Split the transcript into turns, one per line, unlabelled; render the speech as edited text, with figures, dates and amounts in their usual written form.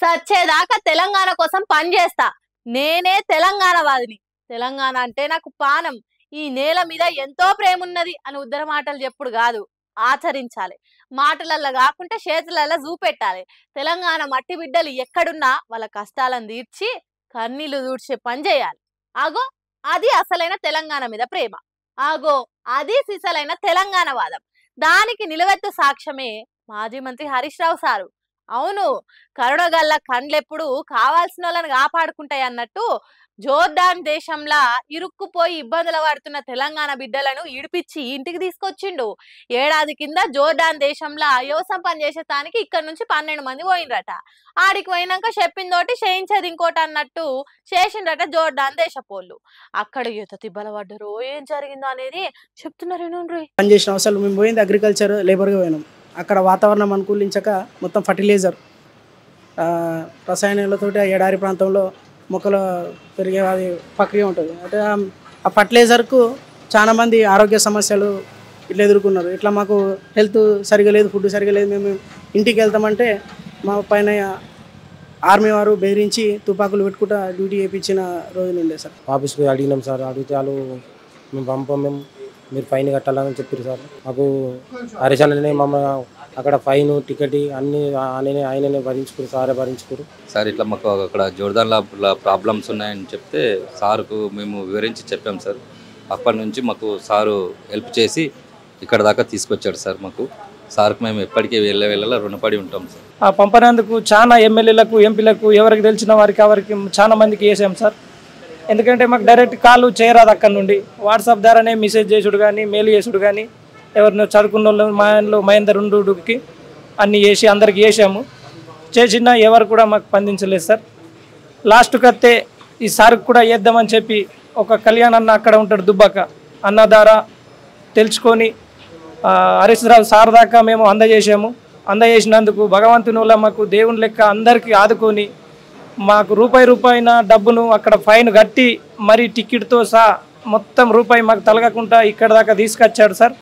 సచ్చేదాకా తెలంగాణ కోసం పనిచేస్తా. నేనే తెలంగాణ వాదిని. తెలంగాణ అంటే నాకు పానం. ఈ నేల మీద ఎంతో ప్రేమ ఉన్నది అని ఉద్దర మాటలు చెప్పుడు కాదు, ఆచరించాలి. మాటలల్ల కాకుంటే చేతులల్ల చూపెట్టాలి. తెలంగాణ మట్టి బిడ్డలు ఎక్కడున్నా వాళ్ళ కష్టాలను తీర్చి కన్నీళ్లు దూడ్చే పని చేయాలి. ఆగో అది అసలైన తెలంగాణ మీద ప్రేమ. ఆగో అది సిసలైన తెలంగాణ వాదం. దానికి నిలవెత్తు సాక్ష్యమే మాజీ మంత్రి హరీష్ రావు సారు. అవును, కరుణగల్ల కండ్లెప్పుడు కావాల్సిన వాళ్ళని కాపాడుకుంటాయి అన్నట్టు జోర్డాన్ దేశంలా ఇరుక్కుపోయి ఇబ్బందులు పడుతున్న తెలంగాణ బిడ్డలను ఇడిపించి ఇంటికి తీసుకొచ్చిండు. ఏడాది కింద జోర్డాన్ దేశంలా వ్యవసాయం పని చేసేదానికి ఇక్కడ నుంచి 12 మంది పోయిండ్రట. ఆడికి పోయినాక చెప్పిందోటి చేయించేది ఇంకోటి అన్నట్టు చేసిండ్రట జోర్డాన్ దేశపోళ్ళు. అక్కడ యుత తిబ్బల పడ్డరు, ఏం జరిగిందో అనేది చెప్తున్నారు.
పని చేసిన అసలు మేము పోయింది అగ్రికల్చర్ లేబర్గా పోయినాం. అక్కడ వాతావరణం అనుకూలించక మొత్తం ఫర్టిలైజర్ రసాయనాలతో ఆ ఎడారి ప్రాంతంలో మొక్కలు పెరిగే అది ప్రక్రియ ఉంటుంది. అంటే ఆ ఫర్టిలైజర్కు చాలామంది ఆరోగ్య సమస్యలు ఇట్లా ఎదుర్కొన్నారు. ఇట్లా మాకు హెల్త్ సరిగా లేదు, ఫుడ్ సరిగా లేదు, మేము ఇంటికి వెళ్తామంటే మా పైన ఆర్మీ వారు బెదిరించి తుపాకులు పెట్టుకుంటా డ్యూటీ చేయించిన రోజులు ఉండే సార్.
ఆఫీస్కి అడిగినాం సార్, అడిగితే వాళ్ళు మేము పంపం, మీరు ఫైన్ కట్టాలని చెప్పారు సార్. మాకు హరీశాలనే మమ్మల్ని అక్కడ ఫైన్ టికెట్ అన్నీ ఆయననే భరించుకోరు, సారే భరించుకోరు
సార్. ఇట్లా మాకు అక్కడ జోర్దాన్లో ప్రాబ్లమ్స్ ఉన్నాయని చెప్తే సార్కు మేము వివరించి చెప్పాం సార్. అప్పటి నుంచి మాకు సారు హెల్ప్ చేసి ఇక్కడ దాకా తీసుకొచ్చాడు సార్. మాకు సార్కు మేము ఎప్పటికీ వెళ్ళ రుణపడి ఉంటాం సార్.
ఆ పంపనందుకు చాలా ఎమ్మెల్యేలకు, ఎంపీలకు, ఎవరికి తెలిసిన వారికి చాలా మందికి వేసాం సార్. ఎందుకంటే మాకు డైరెక్ట్ కాల్ చేయరాదు. అక్కడ నుండి వాట్సాప్ ద్వారానే మెసేజ్ చేసుడు కానీ, మెయిల్ చేసుడు కానీ, ఎవరినో చదువుకున్న వాళ్ళు మా ఇంట్లో మహేందర్ ఉండుకి అన్నీ చేసి అందరికి చేసాము. చేసినా ఎవరు కూడా మాకు స్పందించలేదు సార్. లాస్ట్కి వస్తే ఈ సార్కి కూడా వేద్దామని చెప్పి ఒక కళ్యాణ్ అన్న అక్కడ ఉంటాడు దుబ్బాక అన్న ద్వారా తెలుసుకొని హరీష్ రావు సార్ దాకా మేము అందజేసాము. అందజేసినందుకు భగవంతుని వల్ల మాకు దేవుని లెక్క అందరికీ ఆదుకొని మాకు రూపాయిన డబ్బును అక్కడ ఫైన్ కట్టి మరి టికెట్తో సహా మొత్తం రూపాయి మాకు తలగకుండా ఇక్కడ దాకా తీసుకొచ్చాడు సార్.